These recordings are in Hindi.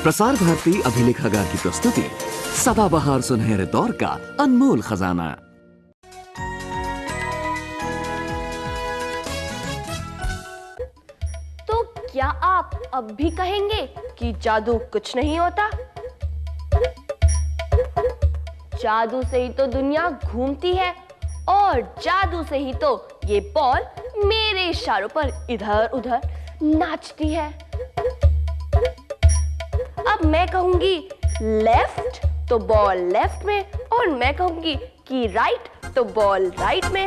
प्रसार भारती अभिलेखागार की प्रस्तुति सदाबहार सुनहरे दौर का अनमोल खजाना। तो क्या आप अब भी कहेंगे कि जादू कुछ नहीं होता? जादू से ही तो दुनिया घूमती है और जादू से ही तो ये बॉल मेरे इशारों पर इधर उधर नाचती है। अब मैं कहूंगी लेफ्ट तो बॉल लेफ्ट में, और मैं कहूंगी कि राइट तो बॉल राइट में।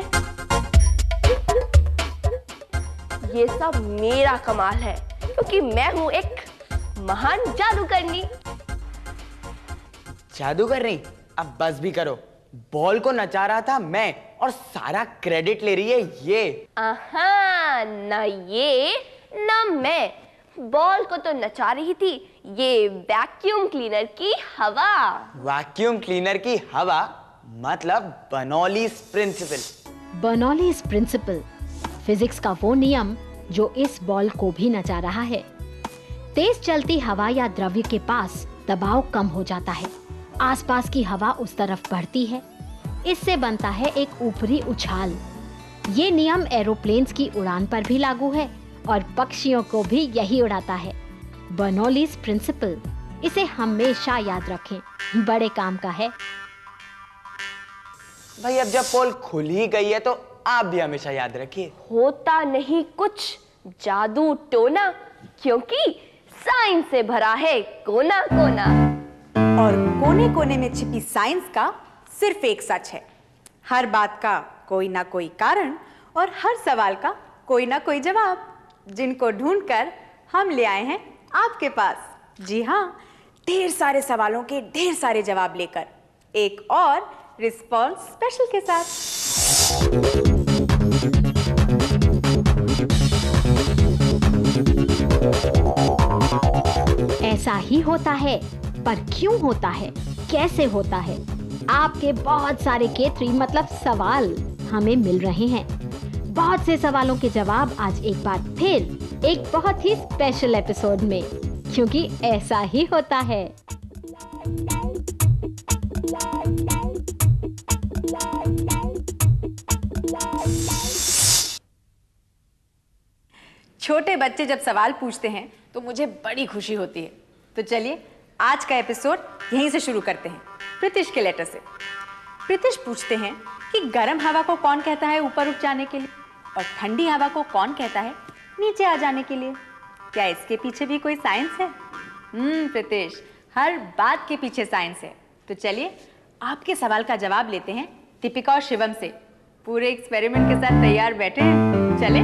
ये सब मेरा कमाल है क्योंकि मैं हूं एक महान जादूगरनी। जादूगरनी, अब बस भी करो। बॉल को नचा रहा था मैं और सारा क्रेडिट ले रही है ये। आहा, ना ये ना मैं। बॉल को तो नचा रही थी ये वैक्यूम क्लीनर की हवा। वैक्यूम क्लीनर की हवा मतलब Bernoulli's principle. Bernoulli's principle physics का वो नियम जो इस बॉल को भी नचा रहा है। तेज चलती हवा या द्रव्य के पास दबाव कम हो जाता है, आसपास की हवा उस तरफ बढ़ती है, इससे बनता है एक ऊपरी उछाल। ये नियम एरोप्लेन्स की उड़ान पर भी लागू है और पक्षियों को भी यही उड़ाता है। बर्नौलीज प्रिंसिपल, इसे हमेशा याद रखें, बड़े काम का है। भाई अब जब पोल खुल ही गई है तो आप भी हमेशा याद रखिए, होता नहीं कुछ जादू टोना, क्योंकि साइंस से भरा है कोना कोना। और कोने कोने में छिपी साइंस का सिर्फ एक सच है। हर बात का कोई ना कोई कारण और हर सवाल का कोई ना कोई जवाब, जिनको ढूंढकर हम ले आए हैं आपके पास। जी हाँ, ढेर सारे सवालों के ढेर सारे जवाब लेकर, एक और रिस्पॉन्स स्पेशल के साथ। ऐसा ही होता है, पर क्यों होता है, कैसे होता है, आपके बहुत सारे केतरी मतलब सवाल हमें मिल रहे हैं। बहुत से सवालों के जवाब आज एक बार फिर एक बहुत ही स्पेशल एपिसोड में, क्योंकि ऐसा ही होता है। छोटे बच्चे जब सवाल पूछते हैं तो मुझे बड़ी खुशी होती है। तो चलिए आज का एपिसोड यहीं से शुरू करते हैं, प्रीतिश के लेटर से। प्रीतिश पूछते हैं कि गर्म हवा को कौन कहता है ऊपर उठ जाने के लिए, और ठंडी हवा को कौन कहता है नीचे आ जाने के लिए। क्या इसके पीछे भी कोई साइंस है? प्रीतिश, हर बात के पीछे साइंस है। तो चलिए आपके सवाल का जवाब लेते हैं दीपिका और शिवम से। पूरे एक्सपेरिमेंट के साथ तैयार बैठे हैं, चले।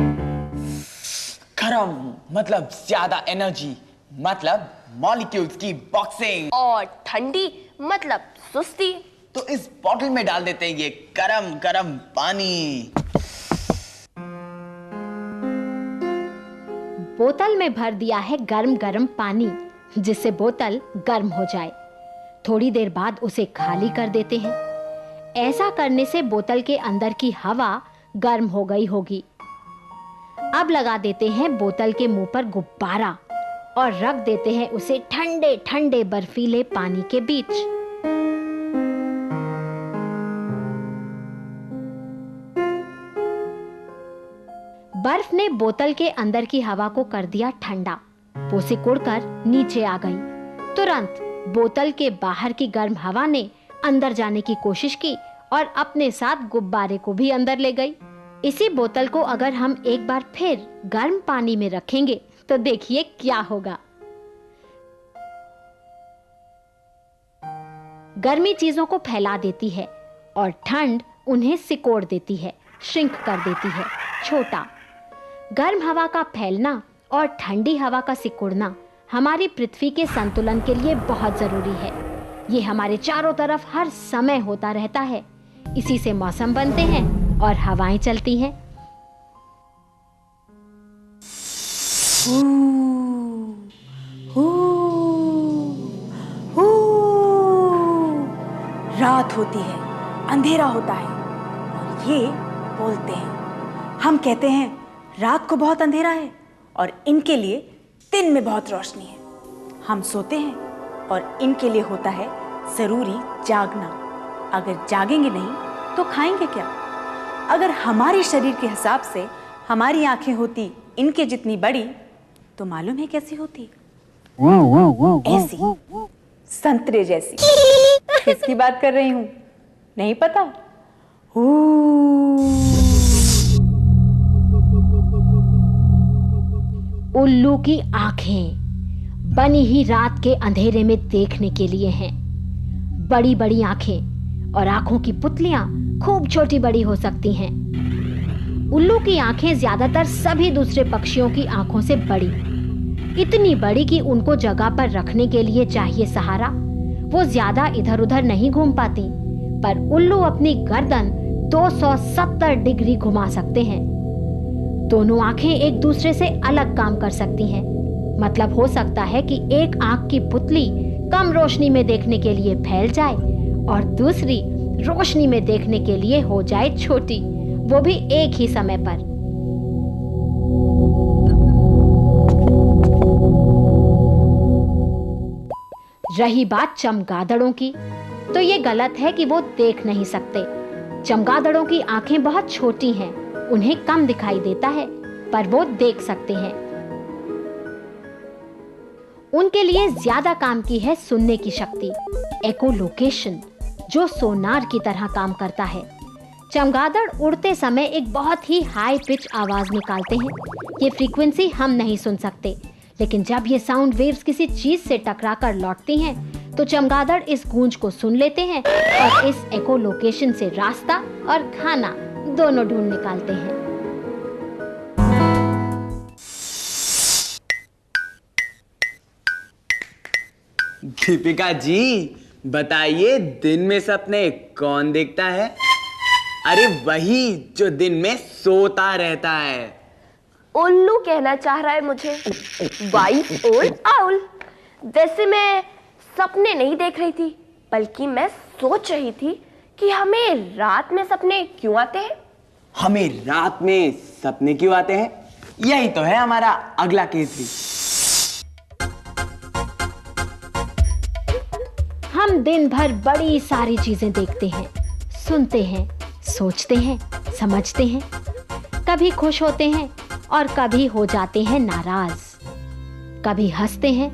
गरम मतलब ज्यादा एनर्जी, मतलब मॉलिक्यूल्स की बॉक्सिंग। और ठंडी मतलब सुस्ती। तो इस बॉटल में डाल देते हैं ये गरम गरम पानी। बोतल में भर दिया है गर्म गर्म पानी, जिससे बोतल गर्म हो जाए। थोड़ी देर बाद उसे खाली कर देते हैं। ऐसा करने से बोतल के अंदर की हवा गर्म हो गई होगी। अब लगा देते हैं बोतल के मुंह पर गुब्बारा और रख देते हैं उसे ठंडे ठंडे बर्फीले पानी के बीच। बर्फ ने बोतल के अंदर की हवा को कर दिया ठंडा। वो सिकुड़कर नीचे आ गई। तुरंत बोतल के बाहर की गर्म हवा ने अंदर जाने की कोशिश की और अपने साथ गुब्बारे को भी अंदर ले गई। इसी बोतल को अगर हम एक बार फिर गर्म पानी में रखेंगे तो देखिए क्या होगा। गर्मी चीजों को फैला देती है और ठंड उन्हें सिकोड़ देती है, श्रिंक कर देती है, छोटा। गर्म हवा का फैलना और ठंडी हवा का सिकुड़ना हमारी पृथ्वी के संतुलन के लिए बहुत जरूरी है। ये हमारे चारों तरफ हर समय होता रहता है। इसी से मौसम बनते हैं और हवाएं चलती हैं। रात होती है, अंधेरा होता है और ये बोलते हैं। हम कहते हैं रात को बहुत अंधेरा है और इनके लिए दिन में बहुत रोशनी है। हम सोते हैं और इनके लिए होता है जरूरी जागना। अगर जागेंगे नहीं तो खाएंगे क्या? अगर हमारे शरीर के हिसाब से हमारी आंखें होती इनके जितनी बड़ी तो मालूम है कैसी होती? ऐसी, संतरे जैसी। किसकी बात कर रही हूं नहीं पता? उल्लू की आंखें बनी ही रात के अंधेरे में देखने के लिए हैं। बड़ी बड़ी आंखें और आंखों की पुतलियां खूब छोटी बड़ी हो सकती हैं। उल्लू की आंखें ज्यादातर सभी दूसरे पक्षियों की आंखों से बड़ी, इतनी बड़ी कि उनको जगह पर रखने के लिए चाहिए सहारा। वो ज्यादा इधर उधर नहीं घूम पाती, पर उल्लू अपनी गर्दन 270 डिग्री घुमा सकते हैं। दोनों आंखें एक दूसरे से अलग काम कर सकती हैं। मतलब हो सकता है कि एक आंख की पुतली कम रोशनी में देखने के लिए फैल जाए और दूसरी रोशनी में देखने के लिए हो जाए छोटी, वो भी एक ही समय पर। रही बात चमगादड़ों की, तो ये गलत है कि वो देख नहीं सकते। चमगादड़ों की आंखें बहुत छोटी हैं, उन्हें कम दिखाई देता है, पर वो देख सकते हैं। उनके लिए ज्यादा काम की है सुनने की शक्ति, एकोलोकेशन, जो सोनार की तरह काम करता है। चमगादड़ उड़ते समय एक बहुत ही हाई पिच आवाज निकालते हैं। ये फ्रीक्वेंसी हम नहीं सुन सकते, लेकिन जब ये साउंड वेव्स किसी चीज से टकराकर लौटती हैं, तो चमगादड़ इस गूंज को सुन लेते हैं और इस एकोलोकेशन से रास्ता और खाना दोनों ढूंढ निकालते हैं। दीपिका जी बताइए, दिन में सपने कौन देखता है? अरे वही जो दिन में सोता रहता है। उल्लू कहना चाह रहा है मुझे, वाइफ और आउल। वैसे मैं सपने नहीं देख रही थी, बल्कि मैं सोच रही थी कि हमें रात में सपने क्यों आते हैं। हमें रात में सपने क्यों आते हैं, यही तो है हमारा अगला केस भी। हम दिन भर बड़ी सारी चीजें देखते हैं, सुनते हैं, सोचते हैं, समझते हैं। कभी खुश होते हैं और कभी हो जाते हैं नाराज। कभी हंसते हैं,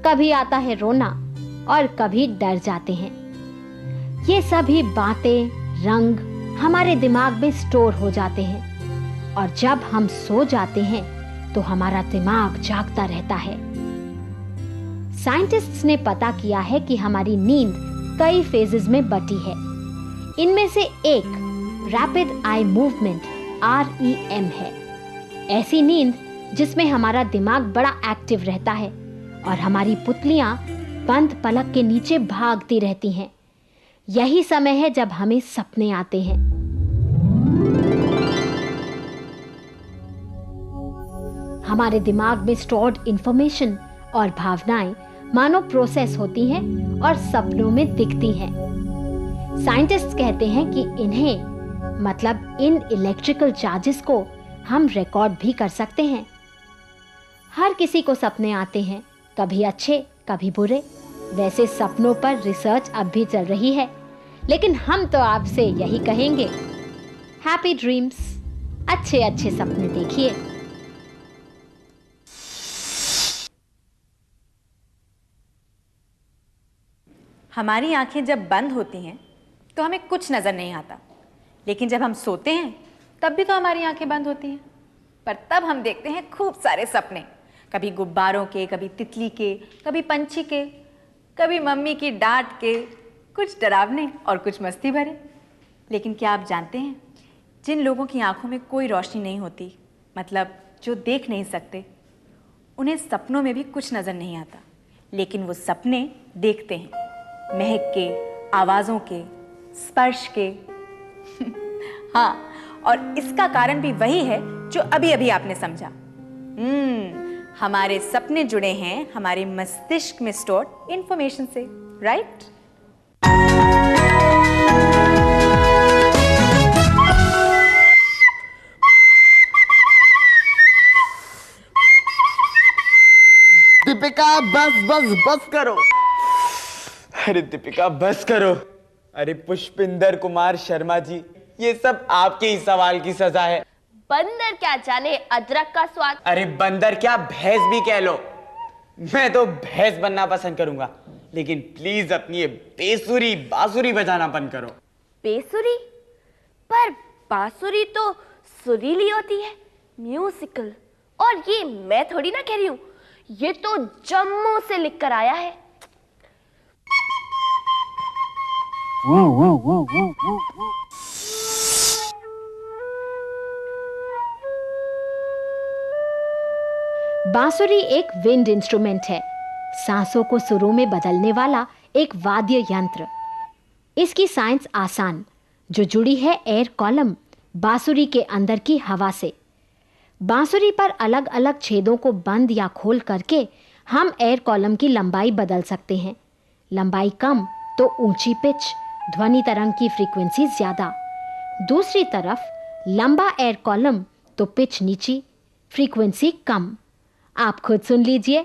कभी आता है रोना और कभी डर जाते हैं। ये सभी बातें, रंग हमारे दिमाग में स्टोर हो जाते हैं और जब हम सो जाते हैं तो हमारा दिमाग जागता रहता है। साइंटिस्ट्स ने पता किया है कि हमारी नींद कई फेजेस में बटी है। इनमें से एक रैपिड आई मूवमेंट REM है। ऐसी नींद जिसमें हमारा दिमाग बड़ा एक्टिव रहता है और हमारी पुतलियां बंद पलक के नीचे भागती रहती हैं। यही समय है जब हमें सपने आते हैं। हमारे दिमाग में स्टोर्ड इंफॉर्मेशन और भावनाएं मानो प्रोसेस होती हैं और सपनों में दिखती हैं। साइंटिस्ट्स कहते हैं कि इन्हें, मतलब इन इलेक्ट्रिकल चार्जेस को हम रिकॉर्ड भी कर सकते हैं। हर किसी को सपने आते हैं, कभी अच्छे कभी बुरे। वैसे सपनों पर रिसर्च अब भी चल रही है, लेकिन हम तो आपसे यही कहेंगे, हैप्पी ड्रीम्स, अच्छे अच्छे सपने देखिए। हमारी आंखें जब बंद होती हैं तो हमें कुछ नजर नहीं आता, लेकिन जब हम सोते हैं तब भी तो हमारी आंखें बंद होती हैं, पर तब हम देखते हैं खूब सारे सपने। कभी गुब्बारों के, कभी तितली के, कभी पंछी के, कभी मम्मी की डांट के, कुछ डरावने और कुछ मस्ती भरे। लेकिन क्या आप जानते हैं, जिन लोगों की आंखों में कोई रोशनी नहीं होती, मतलब जो देख नहीं सकते, उन्हें सपनों में भी कुछ नजर नहीं आता, लेकिन वो सपने देखते हैं, महक के, आवाजों के, स्पर्श के। हाँ, और इसका कारण भी वही है जो अभी अभी आपने समझा। हमारे सपने जुड़े हैं हमारे मस्तिष्क में स्टोर्ड इंफॉर्मेशन से, राइट? दीपिका बस बस बस करो, अरे दीपिका बस करो। अरे पुष्पिंदर कुमार शर्मा जी, ये सब आपके ही सवाल की सजा है। बंदर क्या जाने अदरक का स्वाद। अरे बंदर क्या, भैंस भी कह लो। मैं तो भैंस बनना पसंद करूंगा, लेकिन प्लीज अपनी ये बेसुरी बांसुरी बजाना बंद करो। बेसुरी? पर बांसुरी तो सुरीली होती है, म्यूजिकल। और ये मैं थोड़ी ना कह रही हूं, ये तो जम्मू से लिख कर आया है। बांसुरी एक विंड इंस्ट्रूमेंट है, सांसों को सुरों में बदलने वाला एक वाद्य यंत्र। इसकी साइंस आसान, जो जुड़ी है एयर कॉलम, बांसुरी के अंदर की हवा से। बांसुरी पर अलग अलग छेदों को बंद या खोल करके हम एयर कॉलम की लंबाई बदल सकते हैं। लंबाई कम तो ऊंची पिच, ध्वनि तरंग की फ्रीक्वेंसी ज्यादा। दूसरी तरफ लंबा एयर कॉलम तो पिच नीची, फ्रीक्वेंसी कम। आप खुद सुन लीजिए।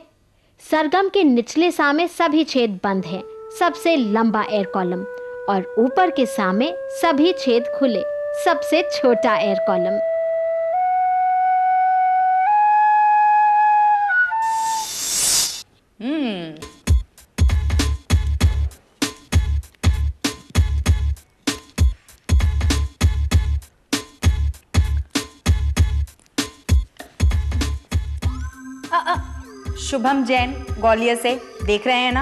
सरगम के निचले सा में सभी छेद बंद हैं, सबसे लंबा एयर कॉलम, और ऊपर के सा में सभी छेद खुले, सबसे छोटा एयर कॉलम। शुभम जैन ग्वालियर से देख रहे हैं ना?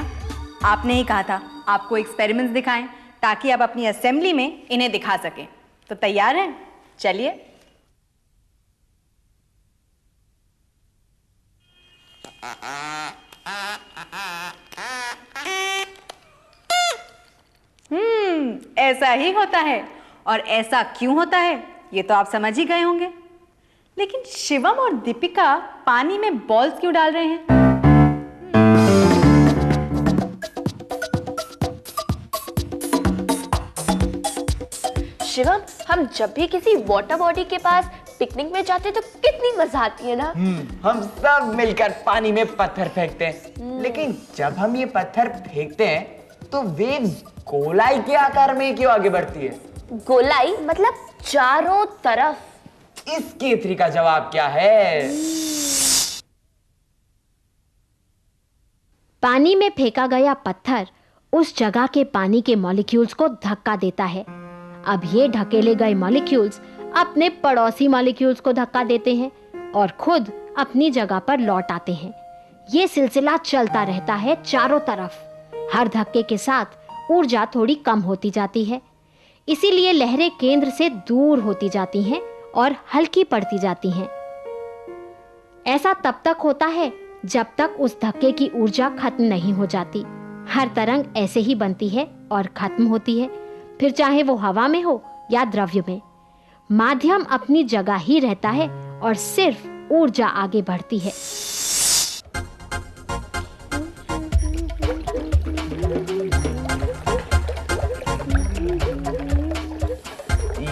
आपने ही कहा था आपको एक्सपेरिमेंट्स दिखाएं ताकि आप अपनी असेंबली में इन्हें दिखा सकें। तो तैयार हैं? चलिए। ऐसा ही होता है। और ऐसा क्यों होता है ये तो आप समझ ही गए होंगे। लेकिन शिवम और दीपिका पानी में बॉल्स क्यों डाल रहे हैं? शिवम, हम जब भी किसी वाटर बॉडी के पास पिकनिक में जाते तो कितनी मजा आती है ना। हम सब मिलकर पानी में पत्थर फेंकते हैं, लेकिन जब हम ये पत्थर फेंकते हैं तो वेव्स गोलाई के आकार में क्यों आगे बढ़ती है? गोलाई मतलब चारों तरफ। इस केतरी का जवाब क्या है? पानी में फेंका गया पत्थर उस जगह के पानी के मॉलिक्यूल्स को धक्का देता है। अब ये ढकेले गए मॉलिक्यूल्स अपने पड़ोसी मॉलिक्यूल्स को धक्का देते हैं और खुद अपनी जगह पर लौट आते हैं। ये सिलसिला चलता रहता है चारों तरफ। हर धक्के के साथ ऊर्जा थोड़ी कम होती जाती है, इसीलिए लहरें केंद्र से दूर होती जाती हैं और हल्की पड़ती जाती हैं। ऐसा तब तक होता है जब तक उस धक्के की ऊर्जा खत्म नहीं हो जाती। हर तरंग ऐसे ही बनती है और खत्म होती है, फिर चाहे वो हवा में हो या द्रव्य में। माध्यम अपनी जगह ही रहता है और सिर्फ ऊर्जा आगे बढ़ती है।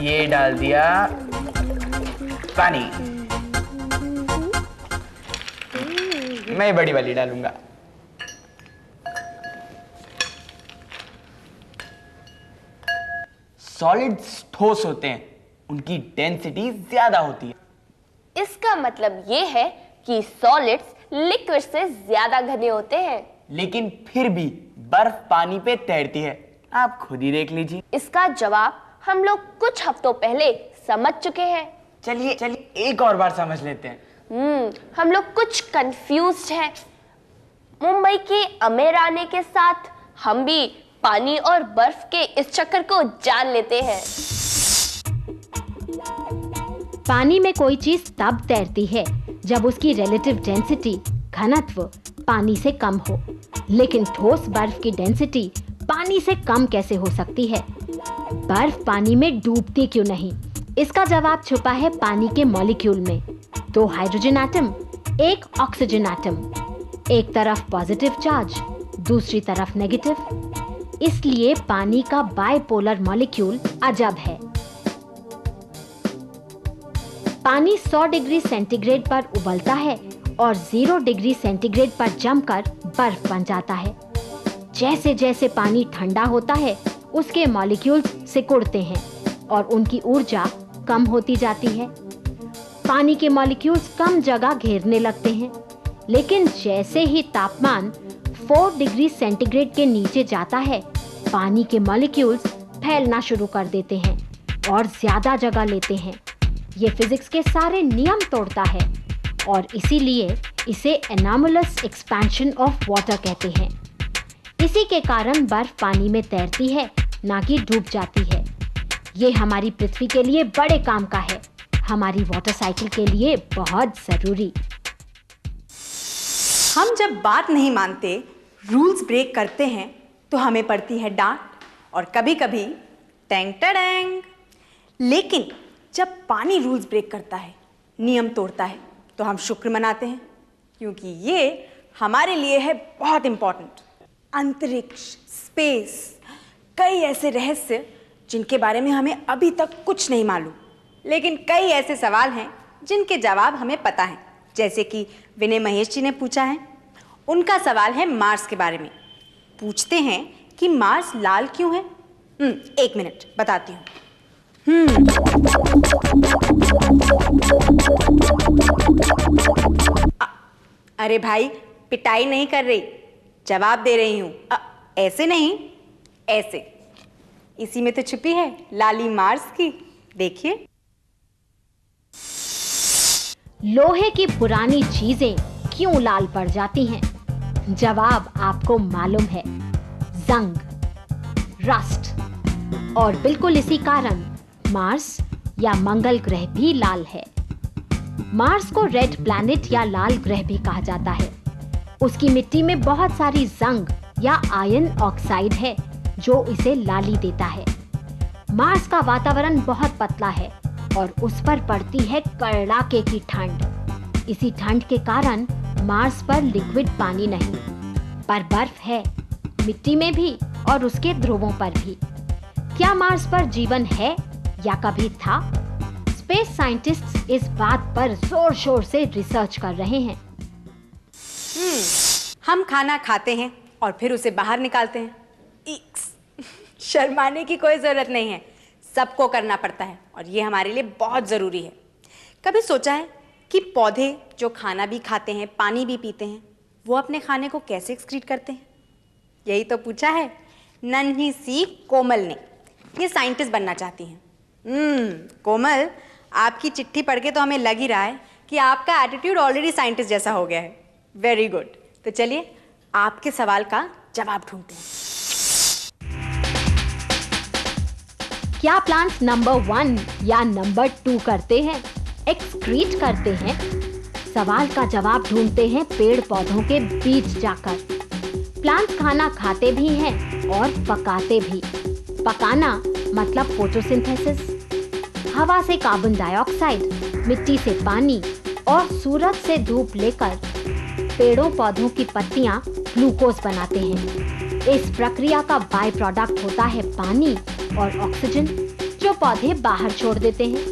ये डाल दिया पानी, मैं बड़ी वाली डालूंगा। सॉलिड्स ठोस होते हैं, उनकी डेंसिटी ज्यादा होती है। इसका मतलब ये है कि सॉलिड्स लिक्विड से ज्यादा घने होते हैं। लेकिन फिर भी बर्फ पानी पे तैरती है, आप खुद ही देख लीजिए। इसका जवाब हम लोग कुछ हफ्तों पहले समझ चुके हैं। चलिए एक और बार समझ लेते हैं। हम लोग कुछ कंफ्यूज्ड हैं। मुंबई के अमेर आने के साथ हम भी पानी और बर्फ के इस चक्कर को जान लेते हैं। पानी में कोई चीज तब तैरती है जब उसकी रिलेटिव डेंसिटी, घनत्व पानी से कम हो। लेकिन ठोस बर्फ की डेंसिटी पानी से कम कैसे हो सकती है? बर्फ पानी में डूबती क्यों नहीं? इसका जवाब छुपा है पानी के मॉलिक्यूल में। 2 हाइड्रोजन एटम, 1 ऑक्सीजन एटम, एक तरफ पॉजिटिव चार्ज, दूसरी तरफ नेगेटिव। इसलिए पानी का बाइपोलर मॉलिक्यूल अजब है। पानी 100 डिग्री सेंटीग्रेड पर उबलता है और 0 डिग्री सेंटीग्रेड पर जमकर बर्फ बन जाता है। जैसे जैसे पानी ठंडा होता है उसके मॉलिक्यूल्स सिकुड़ते हैं और उनकी ऊर्जा कम होती जाती है। पानी के मॉलिक्यूल्स कम जगह घेरने लगते हैं, लेकिन जैसे ही तापमान 4 डिग्री सेंटीग्रेड के नीचे जाता है, पानी के मॉलिक्यूल्स फैलना शुरू कर देते हैं और ज्यादा जगह लेते हैं। ये फिजिक्स के सारे नियम तोड़ता है और इसीलिए इसे एनॉमलस एक्सपेंशन ऑफ वाटर कहते हैं। इसी के कारण बर्फ पानी में तैरती है, ना कि डूब जाती है। ये हमारी पृथ्वी के लिए बड़े काम का है, हमारी वाटर साइकिल के लिए बहुत जरूरी। हम जब बात नहीं मानते, रूल्स ब्रेक करते हैं, तो हमें पड़ती है डांट और कभी कभी टैंग टैंग। लेकिन जब पानी रूल्स ब्रेक करता है, नियम तोड़ता है, तो हम शुक्र मनाते हैं, क्योंकि ये हमारे लिए है बहुत इंपॉर्टेंट। अंतरिक्ष, स्पेस, कई ऐसे रहस्य जिनके बारे में हमें अभी तक कुछ नहीं मालूम, लेकिन कई ऐसे सवाल हैं जिनके जवाब हमें पता है। जैसे कि विनय महेश जी ने पूछा है। उनका सवाल है मार्स के बारे में। पूछते हैं कि मार्स लाल क्यों है? 1 मिनट बताती हूँ। अरे भाई, पिटाई नहीं कर रही, जवाब दे रही हूँ। ऐसे नहीं, ऐसे। इसी में तो छुपी है लाली मार्स की। देखिए, लोहे की पुरानी चीजें क्यों लाल पड़ जाती हैं? जवाब आपको मालूम है, जंग, रस्ट। और बिल्कुल इसी कारण मार्स या मंगल ग्रह भी लाल है। मार्स को रेड प्लैनेट या लाल ग्रह भी कहा जाता है। उसकी मिट्टी में बहुत सारी जंग या आयरन ऑक्साइड है जो इसे लाली देता है। मार्स का वातावरण बहुत पतला है और उस पर पड़ती है कड़ाके की ठंड। इसी ठंड के कारण मार्स पर लिक्विड पानी नहीं, पर बर्फ है, मिट्टी में भी और उसके ध्रुवों पर भी। क्या मार्स पर जीवन है या कभी था? स्पेस साइंटिस्ट्स इस बात पर जोर शोर से रिसर्च कर रहे हैं। हम खाना खाते हैं और फिर उसे बाहर निकालते हैं। शर्माने की कोई जरूरत नहीं है, सबको करना पड़ता है और ये हमारे लिए बहुत जरूरी है। कभी सोचा है कि पौधे जो खाना भी खाते हैं, पानी भी पीते हैं, वो अपने खाने को कैसे एक्सक्रीट करते हैं? यही तो पूछा है नन्ही सी कोमल ने। ये साइंटिस्ट बनना चाहती हैं। कोमल, आपकी चिट्ठी पढ़ के तो हमें लग ही रहा है कि आपका एटीट्यूड ऑलरेडी साइंटिस्ट जैसा हो गया है। Very good. तो चलिए आपके सवाल का जवाब ढूंढते हैं। क्या प्लांट्स नंबर 1 या नंबर 2 करते हैं, एक्सक्रीट करते हैं? सवाल का जवाब ढूंढते हैं पेड़ पौधों के बीच जाकर। प्लांट्स खाना खाते भी हैं और पकाते भी। पकाना मतलब फोटोसिंथेसिस। हवा से कार्बन डाइऑक्साइड, मिट्टी से पानी और सूरज से धूप लेकर पेड़ों पौधों की पत्तियां ग्लूकोज बनाते हैं। इस प्रक्रिया का बाय प्रोडक्ट होता है पानी और ऑक्सीजन, जो पौधे बाहर छोड़ देते हैं।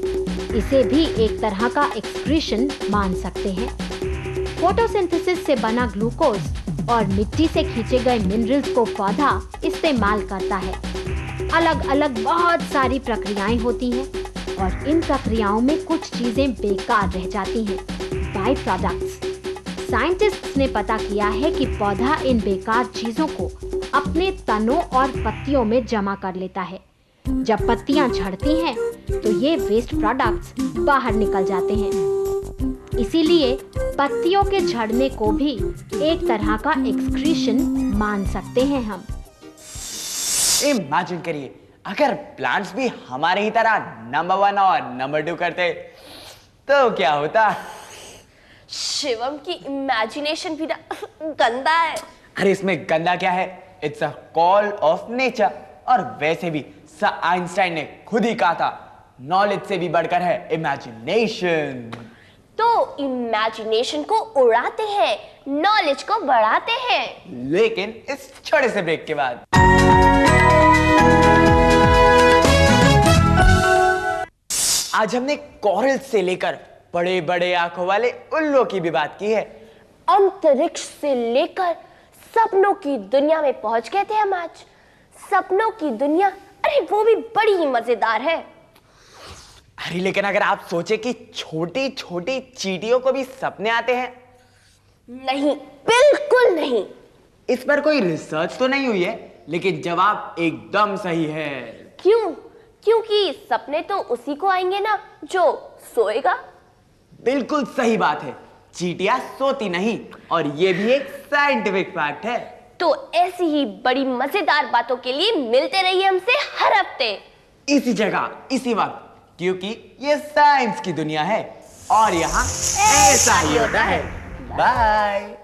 इसे भी एक तरह का एक्सक्रीशन मान सकते हैं। फोटोसिंथेसिस से बना ग्लूकोज और मिट्टी से खींचे गए मिनरल्स को पौधा इस्तेमाल करता है। अलग अलग बहुत सारी प्रक्रियाएं होती हैं और इन प्रक्रियाओं में कुछ चीजें बेकार रह जाती हैं, बाय प्रोडक्ट्स। साइंटिस्ट्स ने पता किया है कि पौधा इन बेकार चीजों को अपने तनों और पत्तियों में जमा कर लेता है। जब पत्तियां झड़ती हैं तो ये वेस्ट प्रोडक्ट्स बाहर निकल जाते हैं। इसीलिए पत्तियों के झड़ने को भी एक तरह का एक्सक्रीशन मान सकते हैं हम। इमेजिन करिए, अगर प्लांट्स भी हमारे ही तरह नंबर 1 और नंबर 2 करते तो क्या होता? शिवम की इमेजिनेशन भी गंदा है। अरे इसमें गंदा क्या है? It's a call of nature. और वैसे भी सर आइंस्टाइन ने खुद ही कहा था, नॉलेज से भी बढ़कर है इमेजिनेशन। तो इमेजिनेशन को उड़ाते हैं, नॉलेज को बढ़ाते हैं। लेकिन इस छोटे से ब्रेक के बाद आज हमने कोरल से लेकर बड़े बड़े आंखों वाले उल्लू की भी बात की है। अंतरिक्ष से लेकर सपनों की दुनिया में पहुंच गए थे हम आज। सपनों की दुनिया, अरे वो भी बड़ी ही मजेदार है। अरे लेकिन अगर आप सोचे कि छोटी छोटी चींटियों को भी सपने आते हैं। नहीं, बिल्कुल नहीं। इस पर कोई रिसर्च तो नहीं हुई है, लेकिन जवाब एकदम सही है। क्यों? क्योंकि सपने तो उसी को आएंगे ना जो सोएगा। बिल्कुल सही बात है, चींटियां सोती नहीं, और ये भी एक साइंटिफिक फैक्ट है। तो ऐसी ही बड़ी मजेदार बातों के लिए मिलते रहिए हमसे हर हफ्ते, इसी जगह इसी वक्त, क्योंकि ये साइंस की दुनिया है और यहाँ ऐसा ही होता है। बाय।